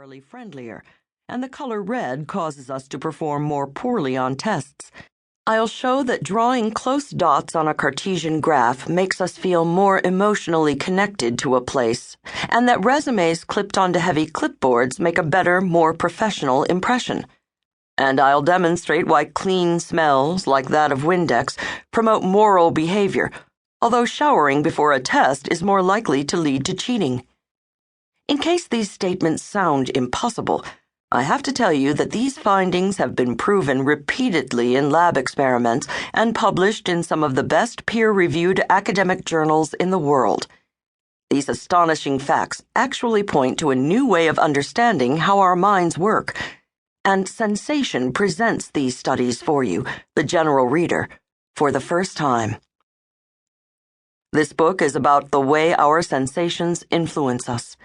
necessarily friendlier, and the color red causes us to perform more poorly on tests. I'll show that drawing close dots on a Cartesian graph makes us feel more emotionally connected to a place, and that resumes clipped onto heavy clipboards make a better, more professional impression. And I'll demonstrate why clean smells, like that of Windex, promote moral behavior, although showering before a test is more likely to lead to cheating. In case these statements sound impossible, I have to tell you that these findings have been proven repeatedly in lab experiments and published in some of the best peer-reviewed academic journals in the world. These astonishing facts actually point to a new way of understanding how our minds work, and Sensation presents these studies for you, the general reader, for the first time. This book is about the way our sensations influence us.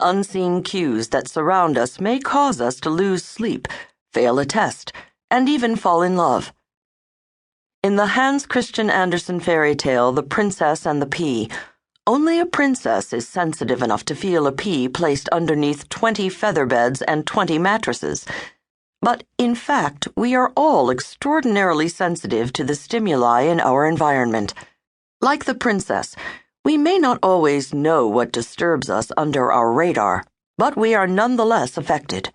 Unseen cues that surround us may cause us to lose sleep, fail a test, and even fall in love. In the Hans Christian Andersen fairy tale, The Princess and the Pea, only a princess is sensitive enough to feel a pea placed underneath 20 feather beds and 20 mattresses. But, in fact, we are all extraordinarily sensitive to the stimuli in our environment. Like the princess, we may not always know what disturbs us under our radar, but we are nonetheless affected.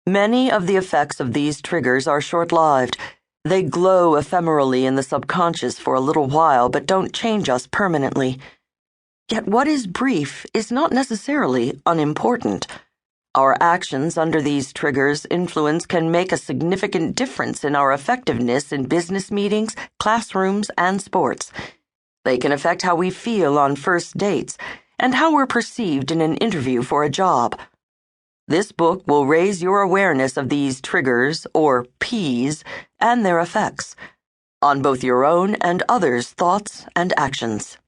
Many of the effects of these triggers are short-lived. They glow ephemerally in the subconscious for a little while, but don't change us permanently. Yet what is brief is not necessarily unimportant. Our actions under these triggers' influence can make a significant difference in our effectiveness in business meetings, classrooms, and sports. They can affect how we feel on first dates and how we're perceived in an interview for a job. This book will raise your awareness of these triggers, or Ps, and their effects, on both your own and others' thoughts and actions.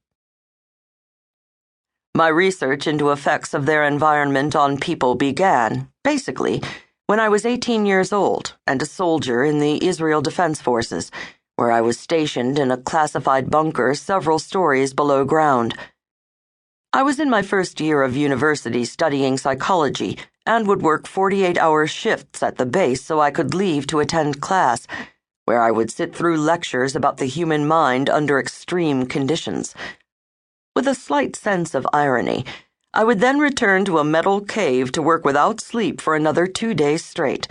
My research into effects of their environment on people began, basically, when I was 18 years old and a soldier in the Israel Defense Forces, where I was stationed in a classified bunker several stories below ground. I was in my first year of university studying psychology and would work 48-hour shifts at the base so I could leave to attend class, where I would sit through lectures about the human mind under extreme conditions. With a slight sense of irony, I would then return to a metal cave to work without sleep for another 2 days straight.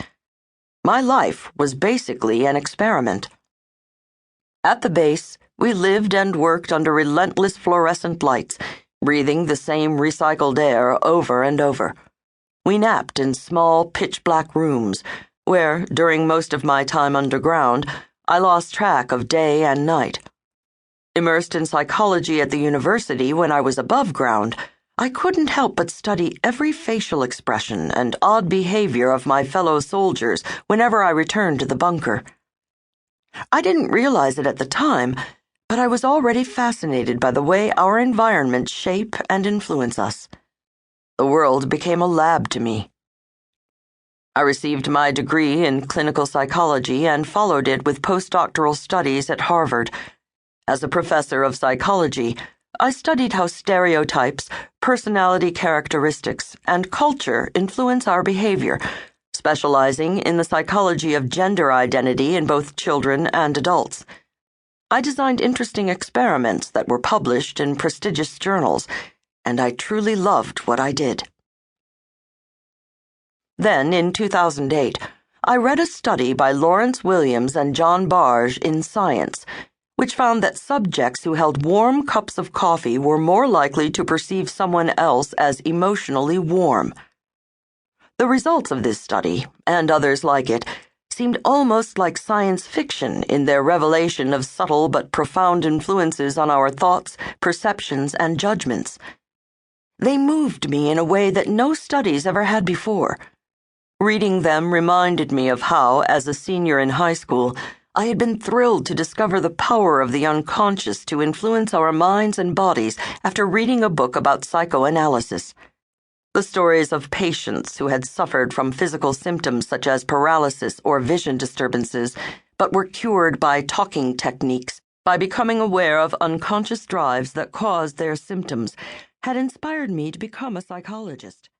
My life was basically an experiment. At the base, we lived and worked under relentless fluorescent lights, breathing the same recycled air over and over. We napped in small, pitch-black rooms, where, during most of my time underground, I lost track of day and night. Immersed in psychology at the university when I was above ground, I couldn't help but study every facial expression and odd behavior of my fellow soldiers whenever I returned to the bunker. I didn't realize it at the time, but I was already fascinated by the way our environments shape and influence us. The world became a lab to me. I received my degree in clinical psychology and followed it with postdoctoral studies at Harvard. As a professor of psychology, I studied how stereotypes, personality characteristics, and culture influence our behavior, specializing in the psychology of gender identity in both children and adults. I designed interesting experiments that were published in prestigious journals, and I truly loved what I did. Then, in 2008, I read a study by Lawrence Williams and John Bargh in Science, which found that subjects who held warm cups of coffee were more likely to perceive someone else as emotionally warm. The results of this study, and others like it, seemed almost like science fiction in their revelation of subtle but profound influences on our thoughts, perceptions, and judgments. They moved me in a way that no studies ever had before. Reading them reminded me of how, as a senior in high school, I had been thrilled to discover the power of the unconscious to influence our minds and bodies after reading a book about psychoanalysis. The stories of patients who had suffered from physical symptoms such as paralysis or vision disturbances, but were cured by talking techniques, by becoming aware of unconscious drives that caused their symptoms, had inspired me to become a psychologist.